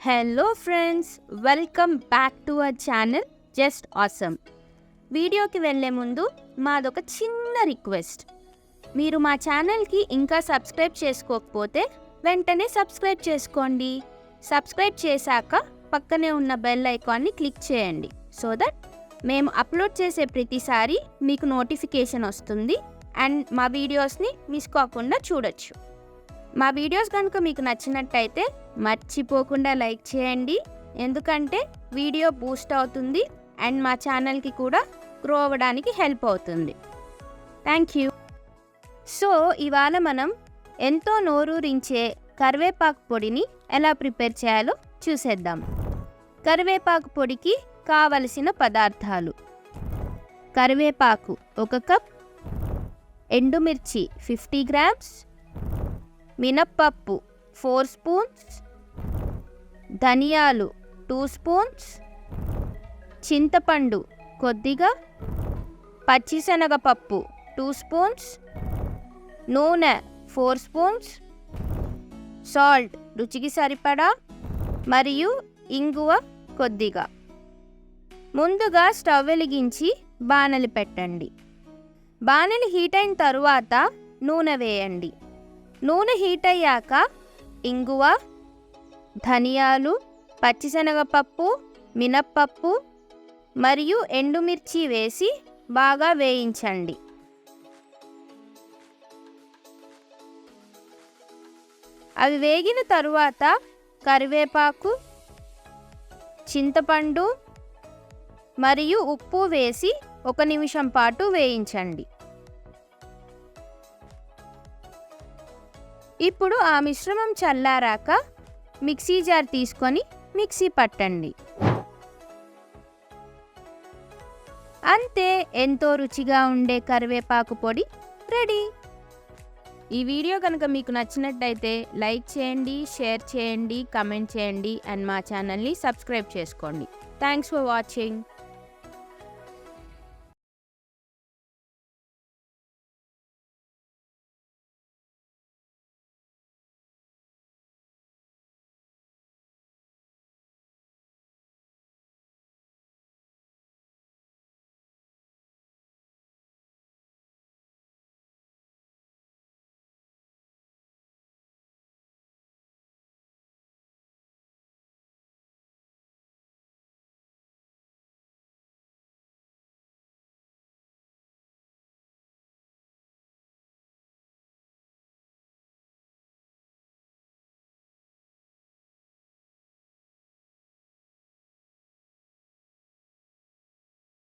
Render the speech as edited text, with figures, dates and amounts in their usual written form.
Hello friends, welcome back to our channel just awesome. వీడియోకి వెళ్ళే ముందు మాదొక చిన్న రిక్వెస్ట్. మీరు మా ఛానల్కి ఇంకా సబ్స్క్రైబ్ చేసుకోకపోతే వెంటనే సబ్స్క్రైబ్ చేసుకోండి. సబ్స్క్రైబ్ చేశాక పక్కనే ఉన్న బెల్ ఐకాన్ని క్లిక్ చేయండి సో దట్ మేము అప్లోడ్ చేసే ప్రతిసారి మీకు నోటిఫికేషన్ వస్తుంది అండ్ మా వీడియోస్ని మిస్ కాకుండా చూడొచ్చు. మా వీడియోస్ కనుక మీకు నచ్చినట్టయితే మర్చిపోకుండా లైక్ చేయండి, ఎందుకంటే వీడియో బూస్ట్ అవుతుంది అండ్ మా ఛానల్కి కూడా గ్రో అవ్వడానికి హెల్ప్ అవుతుంది. Thank you. సో ఇవాళ మనం ఎంతో నోరూరించే కరివేపాకు పొడిని ఎలా ప్రిపేర్ చేయాలో చూసేద్దాం. కరివేపాకు పొడికి కావలసిన పదార్థాలు: కరివేపాకు 1 కప్, ఎండుమిర్చి 50 గ్రామ్స్, మినప్పప్పు 4 స్పూన్స్, ధనియాలు 2 స్పూన్స్, చింతపండు కొద్దిగా, పచ్చిశనగపప్పు 2 స్పూన్స్, నూనె 4 స్పూన్స్, సాల్ట్ రుచికి సరిపడా మరియు ఇంగువ కొద్దిగా. ముందుగా స్టవ్ వెలిగించి బాణలి పెట్టండి. బాణలి హీట్ అయిన తరువాత నూనె వేయండి. నూనె హీట్ అయ్యాక ఇంగువ, ధనియాలు, పచ్చిశనగపప్పు, మినప్పప్పు మరియు ఎండుమిర్చి వేసి బాగా వేయించండి. అవి వేగిన తరువాత కరివేపాకు, చింతపండు మరియు ఉప్పు వేసి 1 నిమిషం పాటు వేయించండి. ఇప్పుడు ఆ మిశ్రమం చల్లారాక మిక్సీ జార్ తీసుకొని మిక్సీ పట్టండి. అంతే, ఎంతో రుచిగా ఉండే కరివేపాకు పొడి రెడీ. ఈ వీడియో కనుక మీకు నచ్చినట్టయితే లైక్ చేయండి, షేర్ చేయండి, కమెంట్ చేయండి అండ్ మా ఛానల్ని సబ్స్క్రైబ్ చేసుకోండి. Thanks for watching.